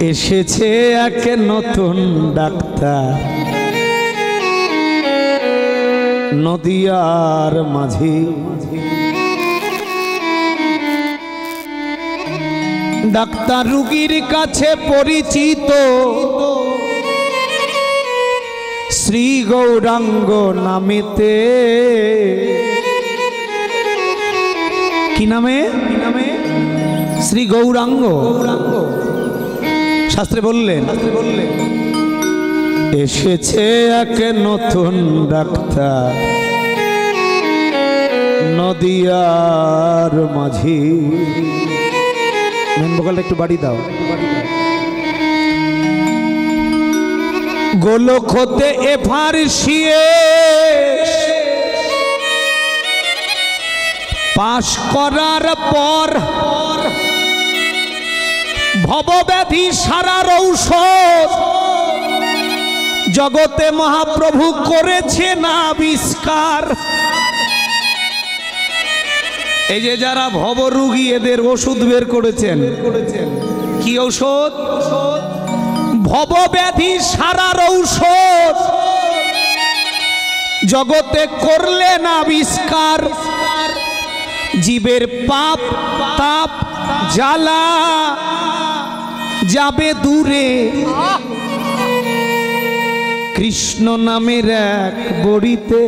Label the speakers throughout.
Speaker 1: এসেছে এক নতুন ডাক্তার নদিয়ার মাঝে। ডাক্তার রোগীর কাছে পরিচিত, শ্রী গৌরাঙ্গ নামেতে। কি নামে? শ্রী গৌরাঙ্গ। শাস্ত্রে বললেন এসেছে এক নতুন ডাক্তার নদিয়ার মাঝি। মেন ভোকালটা একটু বাড়ি দাও। গোলক হতে এফআরসিএস পাশ করার পর ভবব্যাধি সারার ঔষধ জগতে মহাপ্রভু করেছেন আবিষ্কার। এই যে যারা ভবরোগী এদের ওষুধ বের করেছেন। কি ঔষধ? ভবব্যাধি সারার ঔষধ জগতে করলেন আবিষ্কার। জীবের পাপ তাপ জ্বালা যাবে দূরে, কৃষ্ণ নামের এক বড়িতে।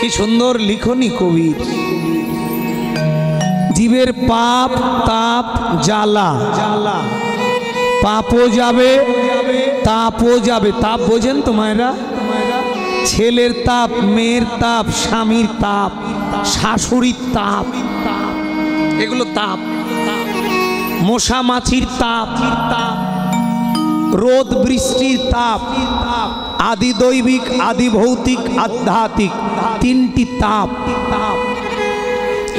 Speaker 1: কি সুন্দর লিখনি কবির। জীবের পাপ তাপ জ্বালা, পাপও যাবে তাপও যাবে। তাপ বোঝেন তো মায়েরা? ছেলের তাপ, মেয়ের তাপ, স্বামীর তাপ, শাশুড়ির তাপ, এগুলো তাপ। মশা মাছির তাপ, রোদ বৃষ্টির তাপ, আদি দৈবিক আদি ভৌতিক আধ্যাত্মিক তিনটি তাপ।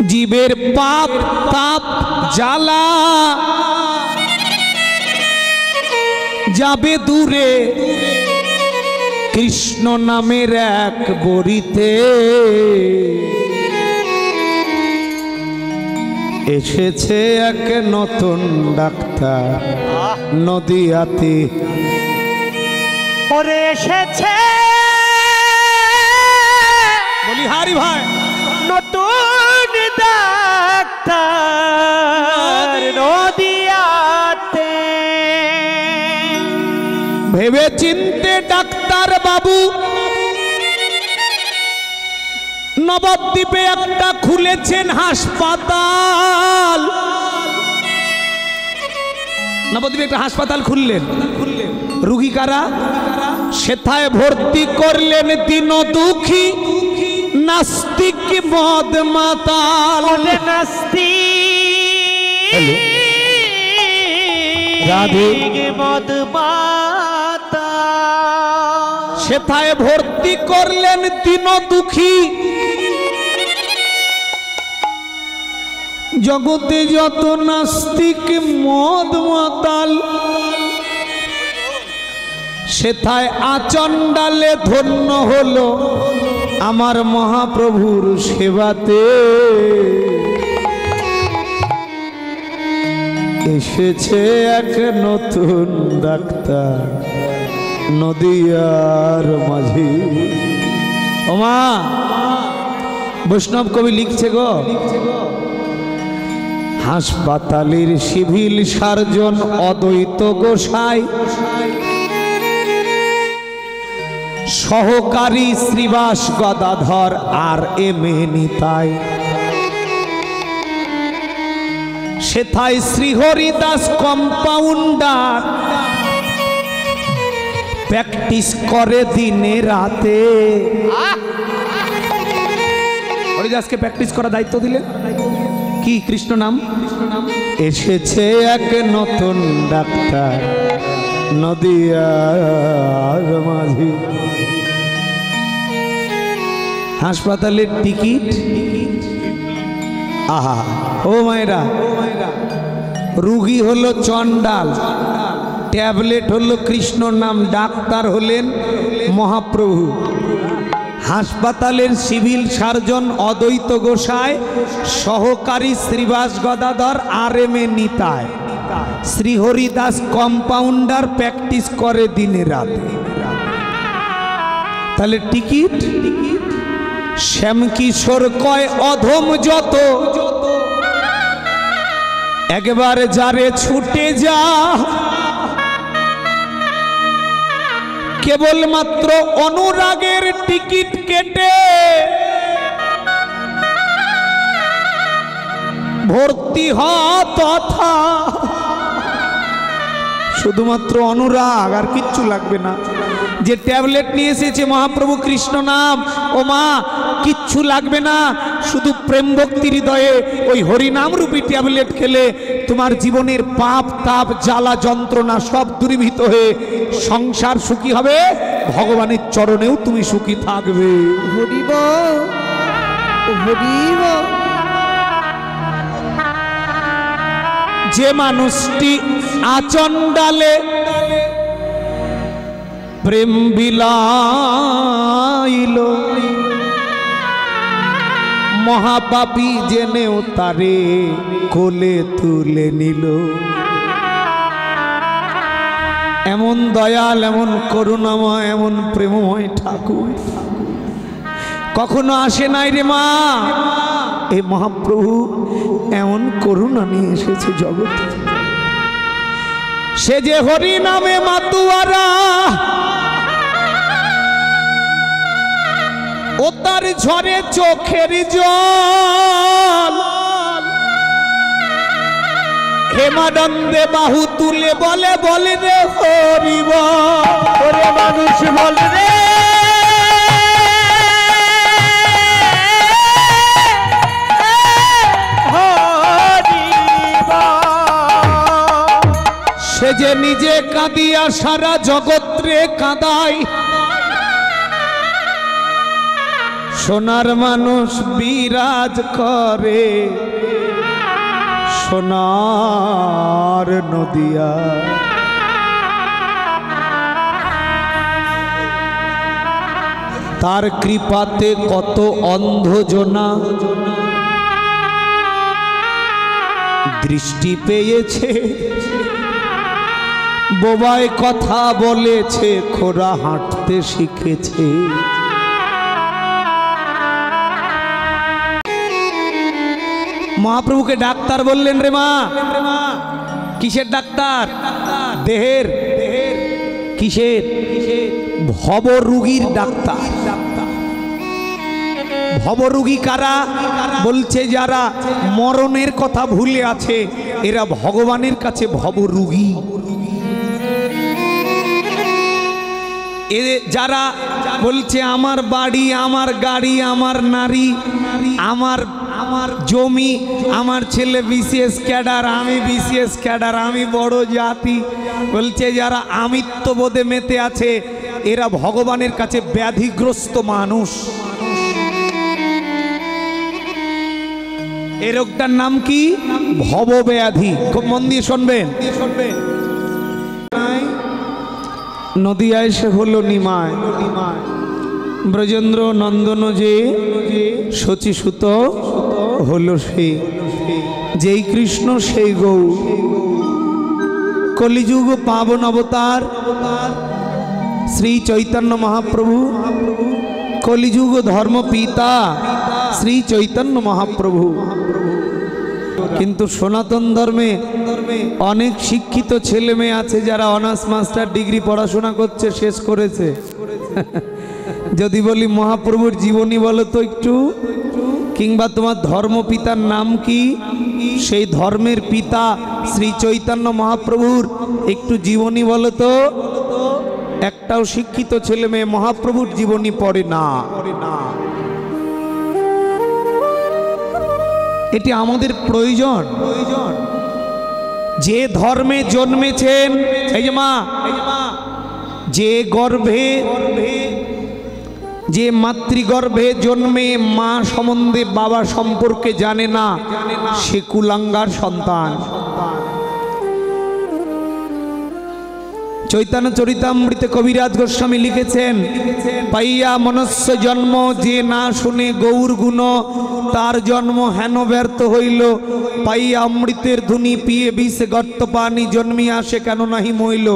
Speaker 1: জীবের পাপ তাপ জ্বালা যাবে দূরে, কৃষ্ণ নামের এক বড়িতে। এসেছে এক নতুন ডাক্তার নদিয়াতে।
Speaker 2: ওরে এসেছে
Speaker 1: বলি হারি ভাই
Speaker 2: নতুন ডাক্তার নদিয়াতে।
Speaker 1: ভেবে চিনতে ডাক্তার বাবু নবদ্বীপে একটা খুলেছেন হাসপাতাল। নবদ্বীপে একটা হাসপাতাল খুললেন। রোগী কারা? সেথায় ভর্তি করলেন দিন দুঃখী নাস্তিক মদ মাতাল।
Speaker 2: নাস্তিক
Speaker 1: রাধে
Speaker 2: মদ মাতাল।
Speaker 1: সেথায় ভর্তি করলেন দিন দুঃখী। জগতে যত নাস্তিক মদ মাতাল, সেথায় আচণ্ডালে ধন্য হলো আমার মহাপ্রভুর সেবাতে। এসেছে এক নতুন ডাক্তার নদিয়ার মাঝি। ওমা বৈষ্ণব কবি লিখছে গো, হাসপাতালের সিভিল সার্জন অদ্বৈত গোসাই, সহকারী শ্রীবাস গদাধর আর এমএ নিতাই। সেথায় শ্রীহরিদাস কম্পাউন্ডার প্র্যাকটিস করে দিনে রাতে। হরিদাসকে প্র্যাকটিস করার দায়িত্ব দিলেন। কি কৃষ্ণ নাম? এসেছে এক নতুন ডাক্তার নদিয়ার মাঝি। হাসপাতালের টিকিট, আহা ও মায়েরা, রুগী হলো চণ্ডাল, ট্যাবলেট হলো কৃষ্ণ নাম, ডাক্তার হলেন মহাপ্রভু। হাসপাতালের সিভিল সার্জন অদ্বৈত গোসাই, সহকারী Srivas Gadadhar RM Nitai, শ্রীহরিদাস compounder practice করে দিনে রাতে। তাহলে টিকিট শ্যামকিশোর কয় অধম যত, একবার যারে ছুটে যা, কেবলমাত্র অনুরাগের টিকিট কেটে ভর্তি হ তথা। শুধুমাত্র অনুরাগ, আর কিচ্ছু লাগবে না। যে ট্যাবলেট নিয়ে এসেছে মহাপ্রভু কৃষ্ণ নাম, ও মা কিচ্ছু লাগবে না, শুধু প্রেম ভক্তি হৃদয়ে ওই হরিনাম রূপী ট্যাবলেট খেলে তোমার জীবনের পাপ তাপ জ্বালা যন্ত্রণা সব দূরীভূত হয়ে সংসার সুখী হবে, ভগবানের চরণেও তুমি সুখী থাকবে।
Speaker 2: হরিব হরিব।
Speaker 1: যে মানুষটি আচণ্ডালে প্রেম বিলাইল, মহাপাপী জেনেও তারে কোলে তুলে নিল। এমন দয়াল, এমন করুণাময়, এমন প্রেমময় ঠাকুর কখনো আসে নাই রে মা। এই মহাপ্রভু এমন করুণা নিয়ে এসেছে জগতে। সে যে হরি নামে মাতুয়ারা, ও তার ঝরে চোখের জল, হেমানন্দে বাহু তুলে বলে বলে রে হরিব।
Speaker 2: ওরে মানুষ বল রে হরিব।
Speaker 1: সে যে নিজে কাঁদিয়া সারা জগৎ রে কাঁদায়, সোনার মানুষ বিরাজ করে সোনার নদিয়া। তার কৃপাতে কত অন্ধজনা দৃষ্টি পেয়েছে, বোবায় কথা বলেছে, খোরা হাঁটতে শিখেছে। মহাপ্রভুকে ডাক্তার বললেন রে মা। কিসের ডাক্তার? দেহের। কিসের? ভবরোগীর ডাক্তার। ভবরোগী কারা? বলছে যারা মরণের কথা ভুলে আছে, এরা ভগবানের কাছে ভবরোগী। যারা বলছে আমার বাড়ি, আমার গাড়ি, আমার নারী, আমার জমি, আমার ছেলে বিসিএস ক্যাডার, আমি বিসিএস ক্যাডার, আমি বড় জাতি, বলছে যারা আমিত্ববোধে মেতে আছে, এরা ভগবানের কাছে ব্যাধিগ্রস্ত মানুষ। এই রোগটার নাম কি? ভবব্যাধি। খুব মন দিয়ে শুনবেন। নদিয়ায় সে হলো নিমায়, ব্রজেন্দ্র নন্দন যে শচীসুত হলো সে, যেই কৃষ্ণ সেই গৌ। কলিযুগ পাবন অবতার শ্রী চৈতন্য মহাপ্রভু, কলিযুগ ধর্ম পিতা শ্রী চৈতন্য মহাপ্রভু। কিন্তু সনাতন ধর্মে অনেক শিক্ষিত ছেলে মেয়ে আছে যারা অনার্স মাস্টার ডিগ্রি পড়াশোনা করছে, শেষ করেছে। যদি বলি মহাপ্রভুর জীবনী বলো তো একটু, কিংবা তোমার ধর্ম পিতার নাম কি, সেই ধর্মের পিতা শ্রী চৈতন্য মহাপ্রভুর একটু জীবনী বলো তো, একটাও শিক্ষিত ছেলে মেয়ে মহাপ্রভুর জীবনী পড়ে না। এটি আমাদের প্রয়োজন। যে ধর্মে জন্মেছেন, এই যে মা, যে গর্ভে, যে মাতৃগর্ভে জন্মে মা সম্বন্ধে বাবা সম্পর্কে জানে না, সে কুলাঙ্গার সন্তান। চৈতন্য চরিতামৃতে কবিরাজ গোস্বামী লিখেছেন, পাইয়া মনুষ্য জন্ম যে না শুনে গৌর গুণ, তার জন্ম হেন ব্যর্থ হইল। পাইয়া অমৃতের ধুনি পিয়ে বিষে গর্ত পানি জন্মিয়া সে কেন নাহি মইল।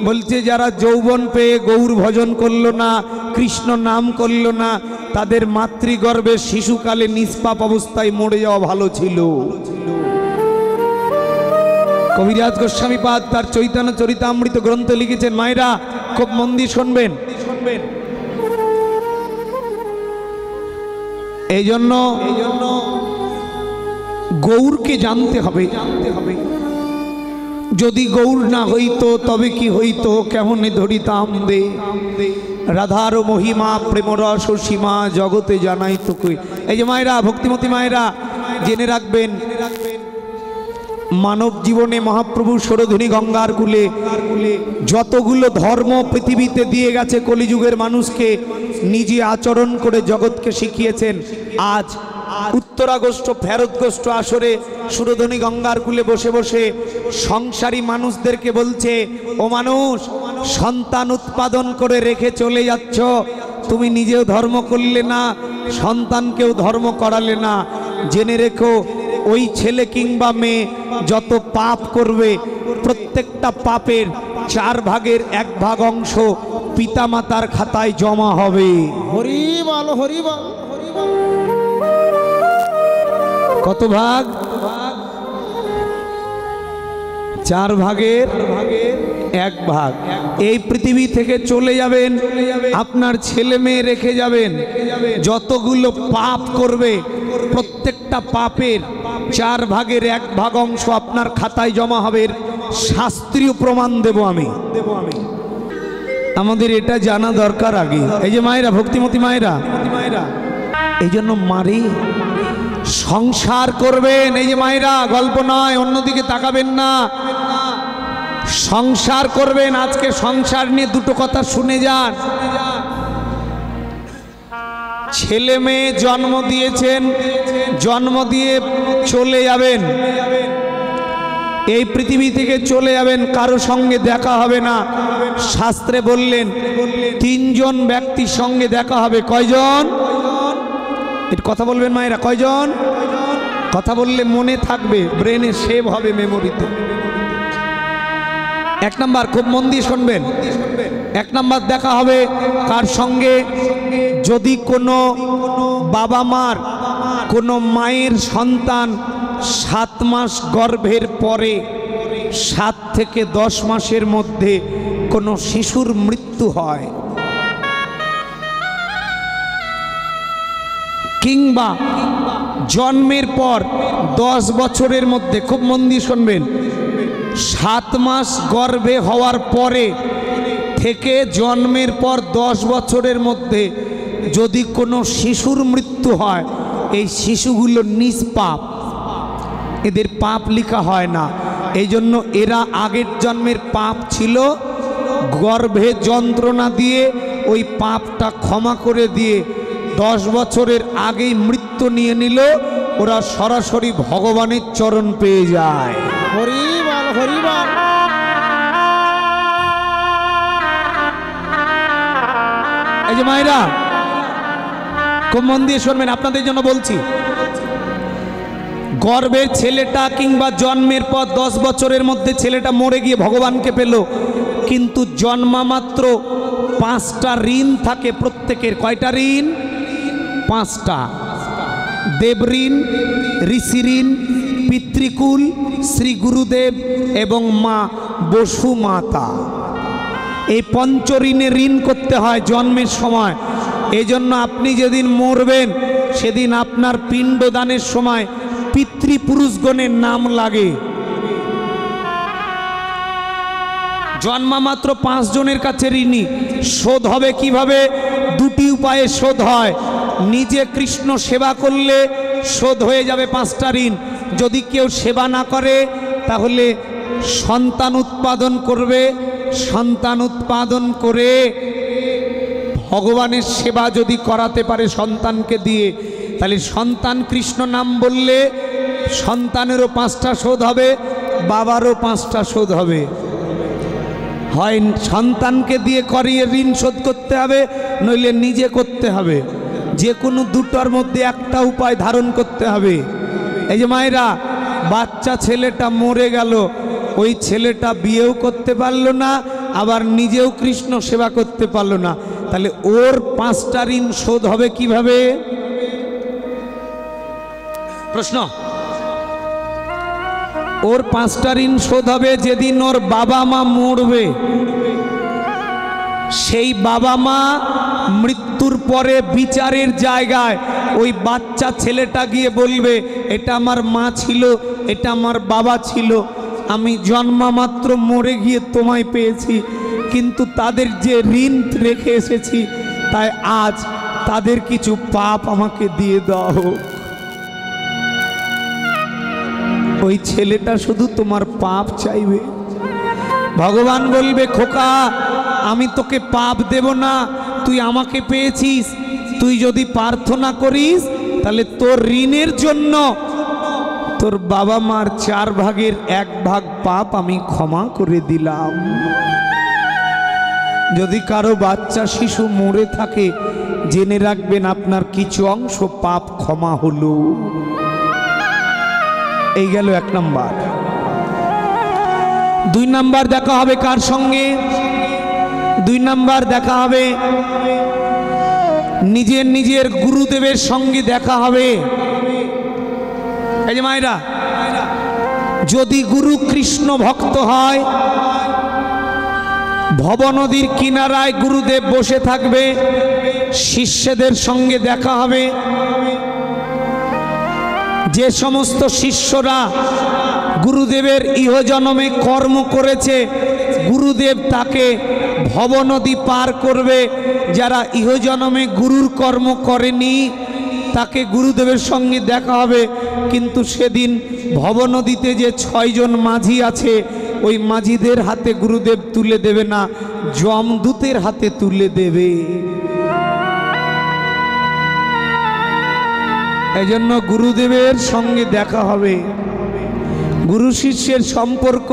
Speaker 1: বলছে যারা যৌবন পেয়ে গৌর ভজন করল না, কৃষ্ণ নাম করল না, তাদের মাতৃগর্ভে শিশুকালে নিষ্পাপ অবস্থায় মরে যাওয়া ভালো ছিল। কবিরাজ গোস্বামী পাদ তার চৈতন্য চরিতামৃত গ্রন্থ লিখেছেন। মায়েরা খুব মন দিয়ে শুনবেন। এই জন্য গৌরকে জানতে হবে। যদি গৌর না হইতো তবে কি হইতো, কেমনে ধরিতাম দে রাধার মহিমা প্রেমরস সীমা জগতে জানাই তো কই। এই যে মায়েরা, ভক্তিমতী মায়েরা, জেনে রাখবেন, মানব জীবনে মহাপ্রভু সরধুনী গঙ্গার কূলে যতগুলো ধর্ম পৃথিবীতে দিয়ে গেছে কলিযুগের মানুষকে, নিজে আচরণ করে জগৎকে শিখিয়েছেন। আজ উত্তরাগস্ট ফেরতগস্ট আসরে সুরধনী গঙ্গার কূলে বসে বসে সংসারী মানুষদেরকে বলছে, ও মানুষ, সন্তান উৎপাদন করে রেখে চলে যাচ্ছ, তুমি নিজেও ধর্ম করলে না, সন্তানকেও ধর্ম করালে না। জেনে রেখো, ওই ছেলে কিংবা মেয়ে যত পাপ করবে, প্রত্যেকটা পাপের 4 ভাগের 1 ভাগ অংশ পিতামাতার খাতায় জমা হবে।
Speaker 2: হরি বল, হরি বল।
Speaker 1: কত ভাগ? 4 ভাগের 1 ভাগ। এই পৃথিবী থেকে চলে যাবেন, আপনার ছেলে মেয়ে রেখে যাবেন, যতগুলো পাপ করবে প্রত্যেকটা পাপের 4 ভাগের 1 ভাগ অংশ আপনার খাতায় জমা হবে। শাস্ত্রীয় প্রমাণ দেব আমি। আমাদের এটা জানা দরকার আগে। এই যে মায়েরা, ভক্তিমতী মায়েরা, এই জন্য মারি সংসার করবেন। এই যে মায়েরা, গল্প নয়, অন্যদিকে তাকাবেন না, সংসার করবেন। আজকে সংসার নিয়ে দুটো কথা শুনে যান। ছেলে মেয়ে জন্ম দিয়েছেন, জন্ম দিয়ে চলে যাবেন, এই পৃথিবী থেকে চলে যাবেন, কারো সঙ্গে দেখা হবে না। শাস্ত্রে বললেন 3 জন ব্যক্তির সঙ্গে দেখা হবে। কয়জন? এটা কথা বলবেন মায়েরা, কয়জন? কথা বললে মনে থাকবে, ব্রেনে সেভ হবে, মেমোরিতে। 1 নাম্বার, খুব মন দিয়ে শুনবেন। 1 নাম্বার দেখা হবে কার সঙ্গে? যদি কোনো বাবা মার, কোনো মায়ের সন্তান 7 মাস গর্ভের পরে 7 থেকে 10 মাসের মধ্যে কোনো শিশুর মৃত্যু হয়, কিংবা জন্মের পর 10 বছরের মধ্যে, খুব মন দিয়ে শুনবেন, 7 মাস গর্ভে হওয়ার পরে থেকে জন্মের পর 10 বছরের মধ্যে যদি কোনো শিশুর মৃত্যু হয়, এই শিশুগুলো নিষ্পাপ, এদের পাপ লেখা হয় না। এই জন্য এরা আগের জন্মের পাপ ছিল, গর্ভে যন্ত্রণা দিয়ে ওই পাপটা ক্ষমা করে দিয়ে 10 বছরের আগেই মৃত্যু নিয়ে নিল, ওরা সরাসরি ভগবানের চরণ পেয়ে যায়।
Speaker 2: হরি বল, হরি বল।
Speaker 1: এই যে মায়েরা, খুব মন দিয়ে শুনবেন, আপনাদের জন্য বলছি। গর্ভের ছেলেটা কিংবা জন্মের পর 10 বছরের মধ্যে ছেলেটা মরে গিয়ে ভগবানকে পেল, কিন্তু জন্মা মাত্র 5টা ঋণ থাকে প্রত্যেকের। কয়টা ঋণ? 5টা। দেব ঋণ, ঋষি ঋণ, পিতৃকুল, শ্রী গুরুদেব এবং মা বসু মাতা। এই 5 ঋণের ঋণ করতে হয় জন্মের সময়। এই জন্য আপনি যেদিন মরবেন সেদিন আপনার পিণ্ডদানের সময় পিতৃপুরুষগণের নাম লাগে। জন্মা মাত্র 5 জনের কাছে ঋণী। শোধ হবে কিভাবে? 2টি উপায়ে শোধ হয়। নিজে কৃষ্ণ সেবা করলে শোধ হয়ে যাবে 5টা ঋণ। যদি কেউ সেবা না করে তাহলে সন্তান উৎপাদন করবে, সন্তান উৎপাদন করে ভগবানের সেবা যদি করাতে পারে সন্তানকে দিয়ে, তাহলে সন্তান কৃষ্ণ নাম বললে সন্তানেরও 5টা শোধ হবে, বাবারও 5টা শোধ হবে। হয় সন্তানকে দিয়ে করিয়ে ঋণ শোধ করতে হবে, নইলে নিজে করতে হবে। যে কোনো দুটোর মধ্যে একটা উপায় ধারণ করতে হবে। এই যে মায়েরা, বাচ্চা ছেলেটা মরে গেল, ওই ছেলেটা বিয়েও করতে পারলো না, আবার নিজেও কৃষ্ণ সেবা করতে পারলো না, তাহলে ওর 5টা ঋণ শোধ হবে কিভাবে? প্রশ্ন। ওর 5টা ঋণ শোধ হবে যেদিন ওর বাবা মা মরবে। সেই বাবা মা মৃত্যুর পরে বিচারের জায়গায় ওই বাচ্চা ছেলেটা গিয়ে বলবে, এটা আমার মা ছিল, এটা আমার বাবা ছিল, আমি জন্মামাত্র মরে গিয়ে তোমায় পেয়েছি, কিন্তু তাদের যে ঋণ রেখে এসেছি, তাই আজ তাদের কিছু পাপ আমাকে দিয়ে দাও। ওই ছেলেটা শুধু তোমার পাপ চাইবে। ভগবান বলবে, খোকা আমি তোকে পাপ দেব না, তুই আমাকে পেয়েছিস, তুই যদি প্রার্থনা করিস তাহলে তোর ঋণের জন্য তোর বাবা মার 4 ভাগের 1 ভাগ পাপ আমি ক্ষমা করে দিলাম। যদি কারো বাচ্চা শিশু মরে থাকে, জেনে রাখবেন আপনার কিছু অংশ পাপ ক্ষমা হলো। এই গেল 1 নাম্বার। 2 নাম্বার দেখা হবে কার সঙ্গে? 2 নাম্বার দেখা হবে নিজের নিজের গুরুদেবের সঙ্গে দেখা হবে। এই যে মায়েরা, যদি গুরু কৃষ্ণ ভক্ত হয়, ভব নদীর কিনারায় গুরুদেব বসে থাকবে, শিষ্যদের সঙ্গে দেখা হবে। যে সমস্ত শিষ্যরা গুরুদেবের ইহজন্মে কর্ম করেছে, গুরুদেব তাকে ভবনদী পার করবে। যারা ইহজন্মে গুরুর কর্ম করেনি, তাকে গুরুদেবের সঙ্গে দেখা হবে, কিন্তু সেদিন ভবনদীতে যে 6 জন মাঝি আছে, ওই মাঝিদের হাতে গুরুদেব তুলে দেবে না, যমদূতের হাতে তুলে দেবে। এজন্য গুরুদেবের সঙ্গে দেখা হবে। গুরু শিষ্যের সম্পর্ক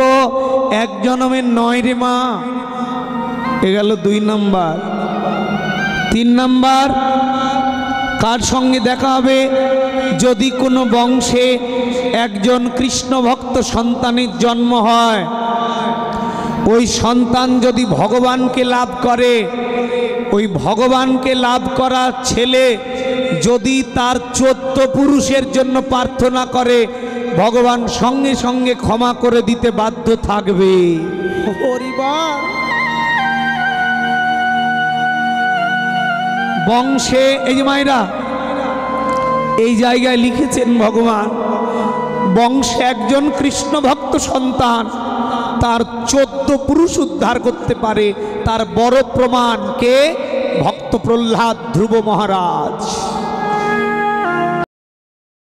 Speaker 1: 1 জন্মের নয় রে মা। এ গেল 2 নাম্বার। 3 নাম্বার, কার সঙ্গে দেখা হবে? যদি কোনো বংশে একজন কৃষ্ণ ভক্ত সন্তানের জন্ম হয়, ওই সন্তান যদি ভগবানকে লাভ করে, ওই ভগবানকে লাভ করা ছেলে যদি তার 14 পুরুষের জন্য প্রার্থনা করে, ভগবান সঙ্গে সঙ্গে ক্ষমা করে দিতে বাধ্য থাকবে। বংশে, এই যে মায়েরা, এই জায়গায় লিখেছেন ভগবান, বংশে একজন কৃষ্ণ ভক্ত সন্তান তার 14 পুরুষ উদ্ধার করতে পারে, তার বড় প্রমাণ কে? ভক্ত প্রহ্লাদ ধ্রুব মহারাজ।